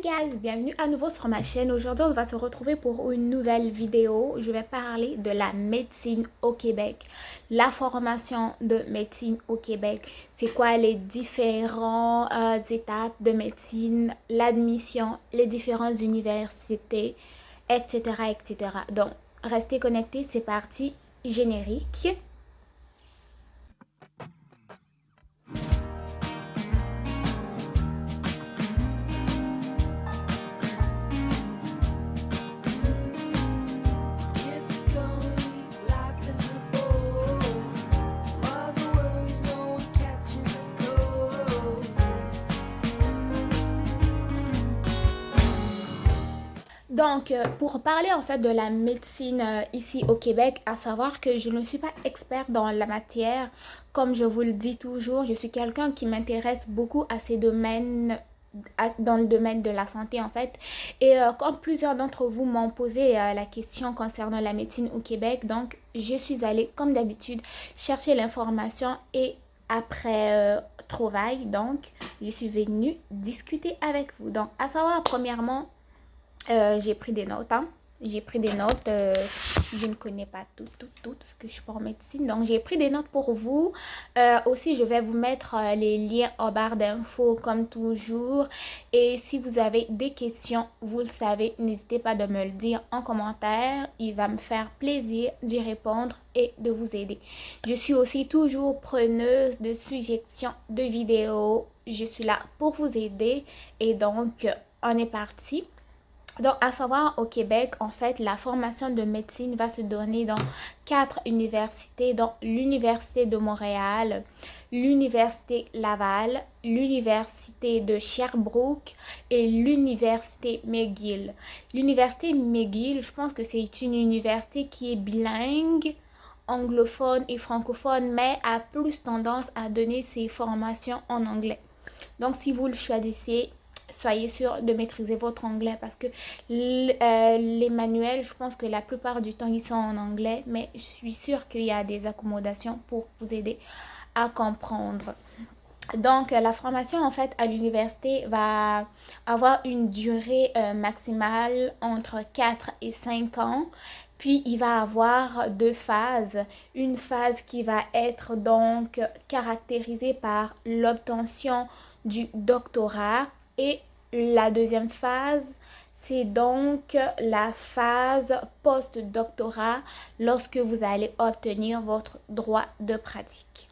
guys, bienvenue à nouveau sur ma chaîne. Aujourd'hui, on va se retrouver pour une nouvelle vidéo. Je vais parler de la médecine au Québec, la formation de médecine au Québec. C'est quoi les différentes étapes de médecine, l'admission, les différentes universités, etc., etc. Donc, restez connectés, c'est parti, générique. Donc, pour parler en fait de la médecine ici au Québec, à savoir que je ne suis pas experte dans la matière. Comme je vous le dis toujours, je suis quelqu'un qui m'intéresse beaucoup à ces domaines, dans le domaine de la santé en fait. Et comme plusieurs d'entre vous m'ont posé la question concernant la médecine au Québec, donc je suis allée comme d'habitude chercher l'information et après trouvaille, donc je suis venue discuter avec vous. Donc, à savoir premièrement, j'ai pris des notes, hein. J'ai pris des notes, je ne connais pas toutes, parce que je suis pas en médecine. Donc, j'ai pris des notes pour vous. Aussi, je vais vous mettre les liens en barre d'infos comme toujours. Et si vous avez des questions, vous le savez, n'hésitez pas de me le dire en commentaire. Il va me faire plaisir d'y répondre et de vous aider. Je suis aussi toujours preneuse de suggestions de vidéos. Je suis là pour vous aider. Et donc, on est parti. Donc, à savoir, au Québec, en fait, la formation de médecine va se donner dans 4 universités, donc l'Université de Montréal, l'Université Laval, l'Université de Sherbrooke et l'Université McGill. L'Université McGill, je pense que c'est une université qui est bilingue, anglophone et francophone, mais a plus tendance à donner ses formations en anglais. Donc, si vous le choisissez, soyez sûr de maîtriser votre anglais parce que les manuels, je pense que la plupart du temps, ils sont en anglais, mais je suis sûre qu'il y a des accommodations pour vous aider à comprendre. Donc, la formation, en fait, à l'université va avoir une durée maximale entre 4 et 5 ans. Puis, il va avoir 2 phases. Une phase qui va être donc caractérisée par l'obtention du doctorat. Et la deuxième phase, c'est donc la phase post-doctorat lorsque vous allez obtenir votre droit de pratique.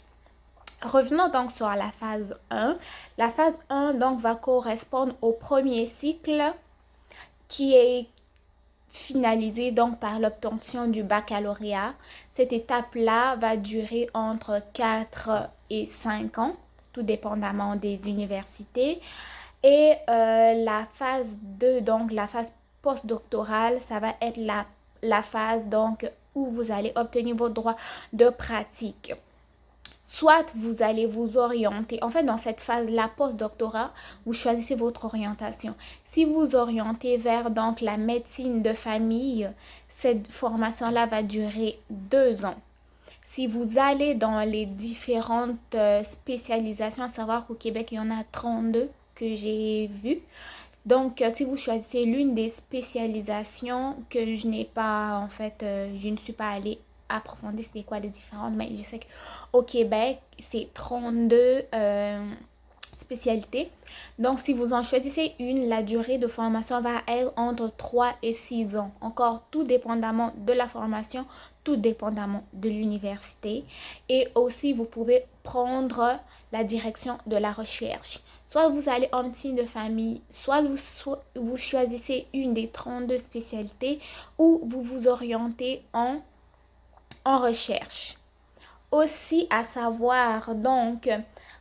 Revenons donc sur la phase 1. La phase 1 donc va correspondre au premier cycle qui est finalisé donc par l'obtention du baccalauréat. Cette étape-là va durer entre 4 et 5 ans, tout dépendamment des universités. Et la phase 2, donc la phase postdoctorale, ça va être la phase donc où vous allez obtenir votre droit de pratique. Soit vous allez vous orienter, en fait dans cette phase-là, post-doctorat, vous choisissez votre orientation. Si vous orientez vers donc la médecine de famille, cette formation-là va durer 2 ans. Si vous allez dans les différentes spécialisations, à savoir qu'au Québec, il y en a 32 que j'ai vues. Donc, si vous choisissez l'une des spécialisations que je n'ai pas, en fait, je ne suis pas allée approfondir c'est quoi les différentes, mais je sais qu'au Québec, c'est 32 spécialités. Donc, si vous en choisissez une, la durée de formation va être entre 3 et 6 ans. Encore tout dépendamment de la formation, tout dépendamment de l'université. Et aussi, vous pouvez prendre la direction de la recherche. Soit vous allez en médecine de famille, soit vous choisissez une des 32 spécialités ou vous vous orientez en recherche. Aussi à savoir donc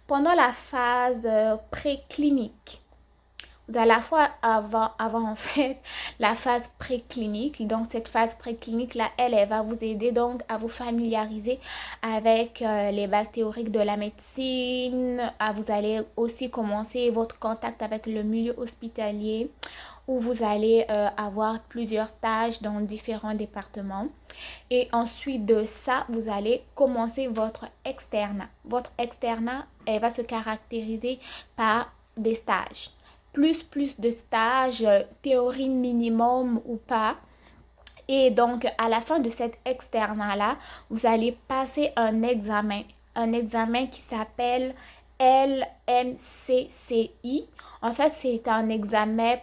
pendant la phase préclinique, vous allez à la fois avoir en fait la phase préclinique. Donc cette phase préclinique là, elle va vous aider donc à vous familiariser avec les bases théoriques de la médecine. Vous allez aussi commencer votre contact avec le milieu hospitalier où vous allez avoir plusieurs stages dans différents départements. Et ensuite de ça, vous allez commencer votre externat. Votre externat, elle va se caractériser par des stages. plus de stages, théorie minimum ou pas. Et donc, à la fin de cet externat-là, vous allez passer un examen qui s'appelle LMCCI. En fait, c'est un examen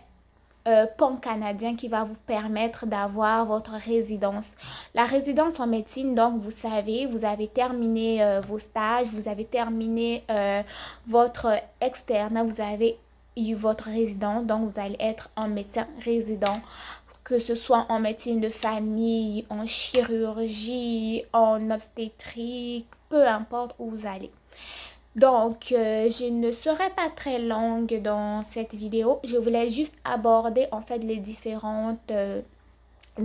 pan-canadien qui va vous permettre d'avoir votre résidence. La résidence en médecine, donc, vous savez, vous avez terminé vos stages, vous avez terminé votre externat, vous avez eu votre résidence, donc vous allez être un médecin résident, que ce soit en médecine de famille, en chirurgie, en obstétrique, peu importe où vous allez. Donc, je ne serai pas très longue dans cette vidéo. Je voulais juste aborder en fait les différentes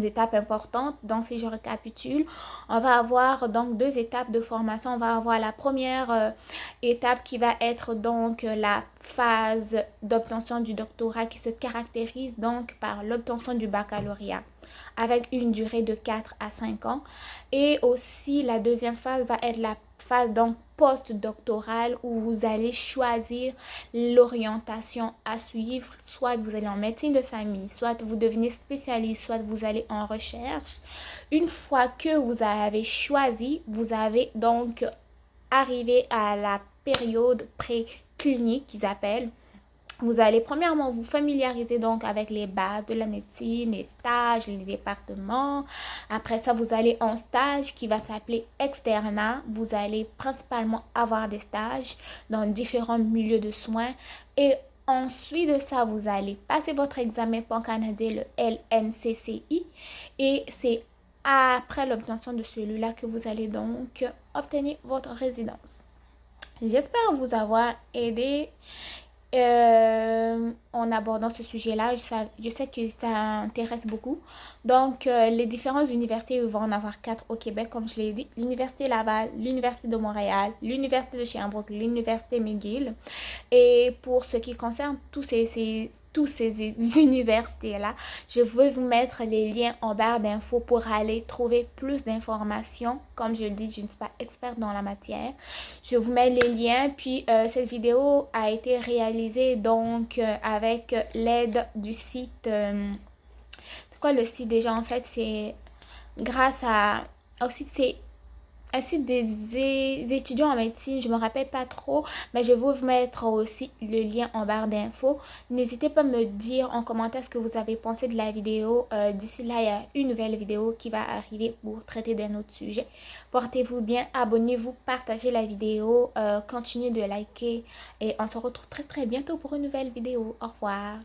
étapes importantes. Donc, si je récapitule, on va avoir donc deux étapes de formation. On va avoir la première étape qui va être donc la phase d'obtention du doctorat qui se caractérise donc par l'obtention du baccalauréat avec une durée de 4 à 5 ans. Et aussi, la deuxième phase va être la phase donc post-doctorale où vous allez choisir l'orientation à suivre. Soit vous allez en médecine de famille, soit vous devenez spécialiste, soit vous allez en recherche. Une fois que vous avez choisi, vous avez donc arrivé à la période préclinique qu'ils appellent. Vous allez premièrement vous familiariser donc avec les bases de la médecine, les stages, les départements. Après ça, vous allez en stage qui va s'appeler externat. Vous allez principalement avoir des stages dans différents milieux de soins. Et ensuite de ça, vous allez passer votre examen pan-canadien, le LMCCI. Et c'est après l'obtention de celui-là que vous allez donc obtenir votre résidence. J'espère vous avoir aidé en abordant ce sujet-là. Je sais que ça intéresse beaucoup. Donc, les différentes universités, ils vont en avoir 4 au Québec, comme je l'ai dit. L'Université Laval, l'Université de Montréal, l'Université de Sherbrooke, l'Université McGill. Et pour ce qui concerne tous ces universités-là, je vais vous mettre les liens en barre d'infos pour aller trouver plus d'informations. Comme je le dis, je ne suis pas experte dans la matière. Je vous mets les liens. Puis, cette vidéo a été réalisée donc avec l'aide du site. C'est quoi le site déjà? En fait, c'est grâce à... Aussi, c'est ainsi des étudiants en médecine, je me rappelle pas trop, mais je vais vous mettre aussi le lien en barre d'infos. N'hésitez pas à me dire en commentaire ce que vous avez pensé de la vidéo. D'ici là, il y a une nouvelle vidéo qui va arriver pour traiter d'un autre sujet. Portez-vous bien, abonnez-vous, partagez la vidéo, continuez de liker et on se retrouve très très bientôt pour une nouvelle vidéo. Au revoir.